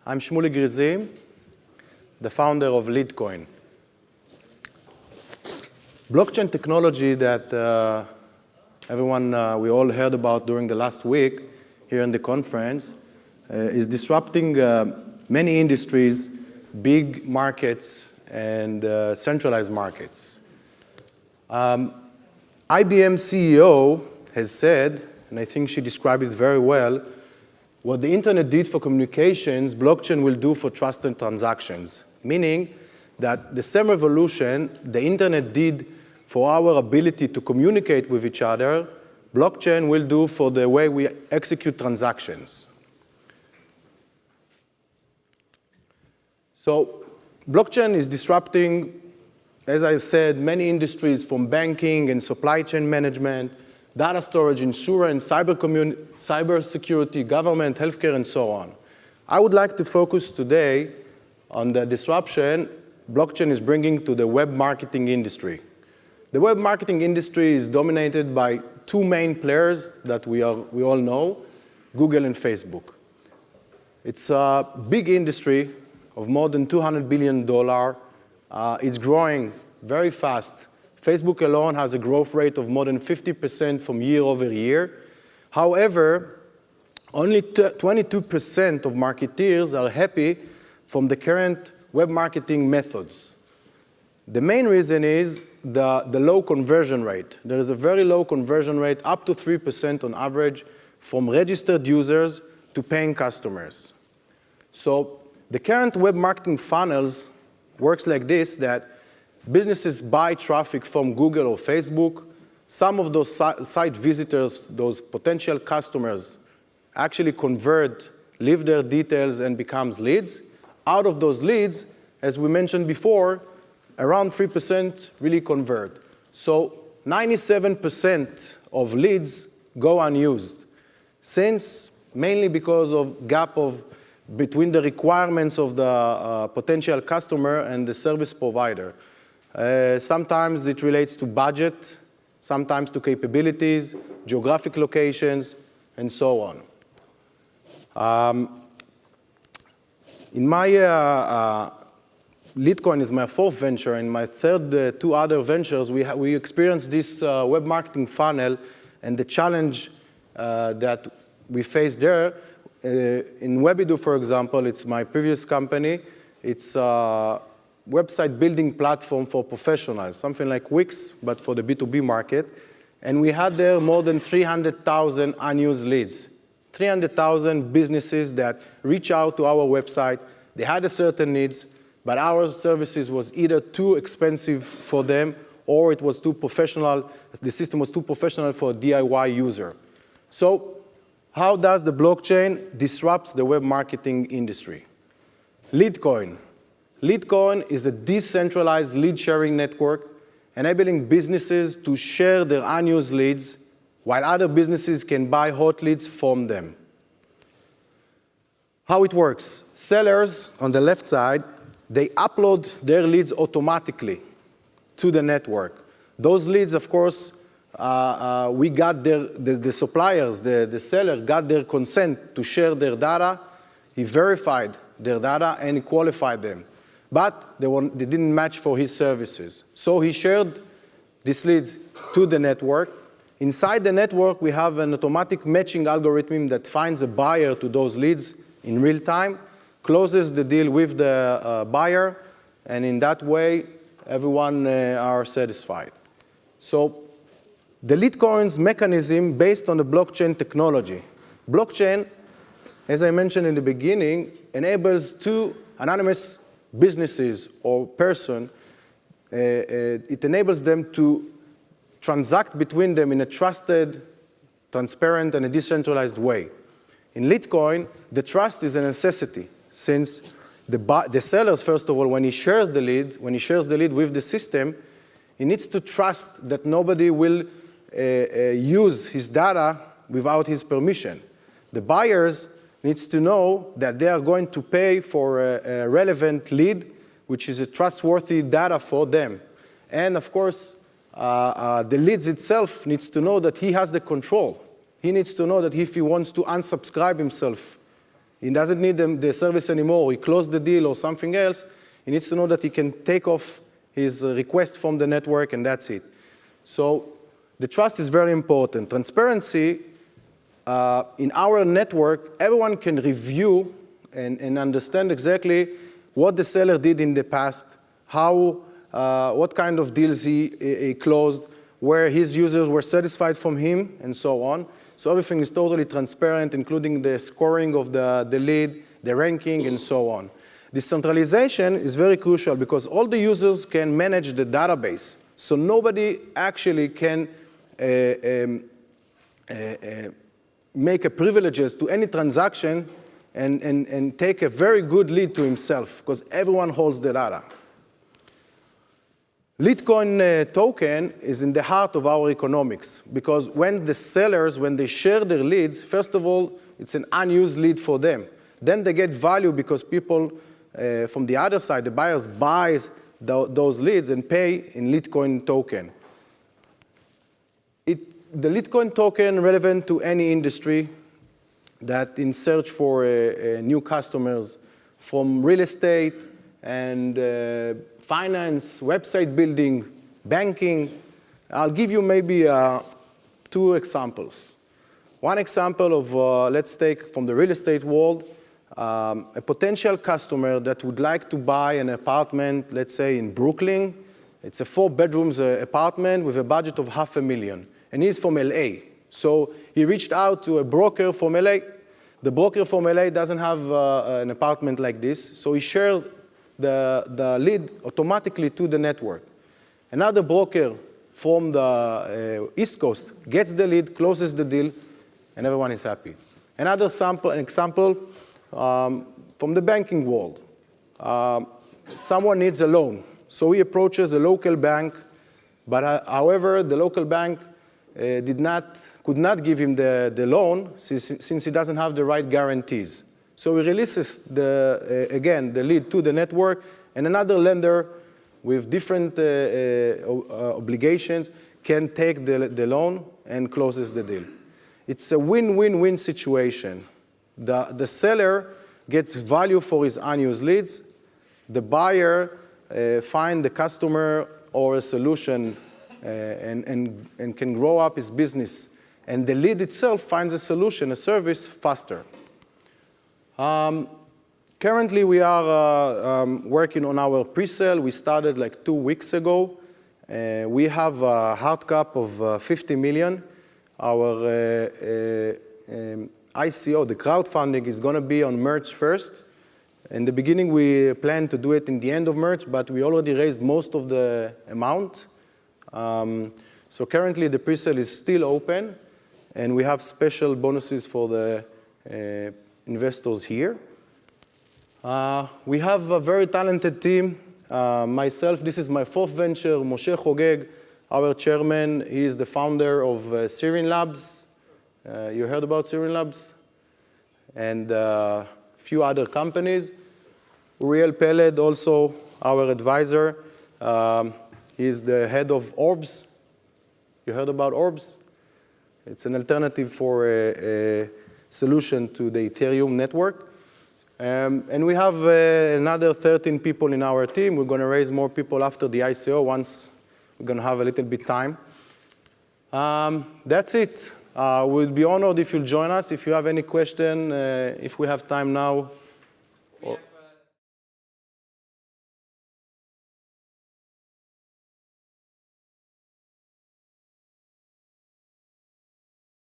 I'm Shmuley Grizim, the founder of Leadcoin. Blockchain technology that we all heard about during the last week here in the conference is disrupting many industries, big markets, and centralized markets. IBM CEO has said, and I think she described it very well, what the internet did for communications, blockchain will do for trust and transactions, meaning that the same revolution the internet did for our ability to communicate with each other, blockchain will do for the way we execute transactions. So blockchain is disrupting, as I've said, many industries from banking and supply chain management, data storage, insurance, cyber security, government, healthcare, and so on. I would like to focus today on the disruption blockchain is bringing to the web marketing industry. The web marketing industry is dominated by two main players that we all know, Google and Facebook. It's a big industry of more than $200 billion. It's growing very fast. Facebook alone has a growth rate of more than 50% from year over year. However, only 22% of marketeers are happy from the current web marketing methods. The main reason is the low conversion rate. There is a very low conversion rate, up to 3% on average, from registered users to paying customers. So the current web marketing funnels works like this, that businesses buy traffic from Google or Facebook. Some of those site visitors, those potential customers, actually convert, leave their details, and becomes leads. Out of those leads, as we mentioned before, around 3% really convert. So 97% of leads go unused, mainly because of gap between the requirements of the potential customer and the service provider. Sometimes it relates to budget, sometimes to capabilities, geographic locations, and so on. In my Leadcoin is my fourth venture. In my third two other ventures, we experienced this web marketing funnel and the challenge that we faced there. In Webido, for example, it's my previous company. It's website building platform for professionals, something like Wix, but for the B2B market. And we had there more than 300,000 unused leads, 300,000 businesses that reach out to our website. They had a certain needs, but our services was either too expensive for them or it was too professional, the system was too professional for a DIY user. So how does the blockchain disrupt the web marketing industry? Leadcoin. Leadcoin is a decentralized lead-sharing network enabling businesses to share their unused leads while other businesses can buy hot leads from them. How it works? Sellers, on the left side, they upload their leads automatically to the network. Those leads, of course, we got the suppliers, the seller got their consent to share their data. He verified their data and he qualified them. But they didn't match for his services. So he shared this lead to the network. Inside the network, we have an automatic matching algorithm that finds a buyer to those leads in real time, closes the deal with the buyer, and in that way, everyone are satisfied. So the Leadcoin's mechanism based on the blockchain technology. Blockchain, as I mentioned in the beginning, enables two anonymous businesses or person, it enables them to transact between them in a trusted, transparent, and a decentralized way. In Leadcoin, the trust is a necessity, since the sellers, first of all, when he shares the lead with the system, he needs to trust that nobody will use his data without his permission. The buyers needs to know that they are going to pay for a relevant lead, which is a trustworthy data for them. And of course, the leads itself needs to know that he has the control. He needs to know that if he wants to unsubscribe himself He doesn't need the service anymore. He closed the deal or something else. He needs to know that he can take off his request from the network, and that's it. So the trust is very important. Transparency, in our network, everyone can review and understand exactly what the seller did in the past, what kind of deals he closed, where his users were satisfied from him, and so on. So everything is totally transparent, including the scoring of the lead, the ranking, and so on. Decentralization is very crucial because all the users can manage the database. So nobody actually can make a privileges to any transaction and take a very good lead to himself because everyone holds the data. Leadcoin token is in the heart of our economics because when the sellers, when they share their leads, first of all, it's an unused lead for them. Then they get value because people from the other side, the buyers buys those leads and pay in Leadcoin token. The Leadcoin token relevant to any industry that in search for new customers from real estate and finance, website building, banking. I'll give you maybe 2 examples. One example of, let's take from the real estate world, a potential customer that would like to buy an apartment, let's say in Brooklyn. It's a 4-bedroom apartment with a budget of $500,000, and he's from LA. So he reached out to a broker from LA. The broker from LA doesn't have an apartment like this, so he shared the lead automatically to the network. Another broker from the East Coast gets the lead, closes the deal, and everyone is happy. Another example from the banking world. Someone needs a loan, so he approaches a local bank, but however, the local bank could not give him the loan since he doesn't have the right guarantees. So he releases, again, the lead to the network, and another lender with different obligations can take the loan and closes the deal. It's a win-win-win situation. The seller gets value for his unused leads. The buyer finds the customer or a solution and can grow up his business. And the lead itself finds a solution, a service, faster. Currently, we are working on our pre-sale. We started like 2 weeks ago. We have a hard cap of 50 million. Our ICO, the crowdfunding, is going to be on March 1st. In the beginning, we planned to do it in the end of March, but we already raised most of the amount. So currently, the pre-sale is still open, and we have special bonuses for the investors here. We have a very talented team. Myself, this is my 4th venture, Moshe Chogeg, our chairman. He is the founder of Syrian Labs. You heard about Syrian Labs? And a few other companies. Uriel Peled, also our advisor. He is the head of Orbs. You heard about Orbs? It's an alternative for a solution to the Ethereum network. And we have another 13 people in our team. We're going to raise more people after the ICO once we're going to have a little bit time. That's it. We'll be honored if you'll join us. If you have any question, if we have time now.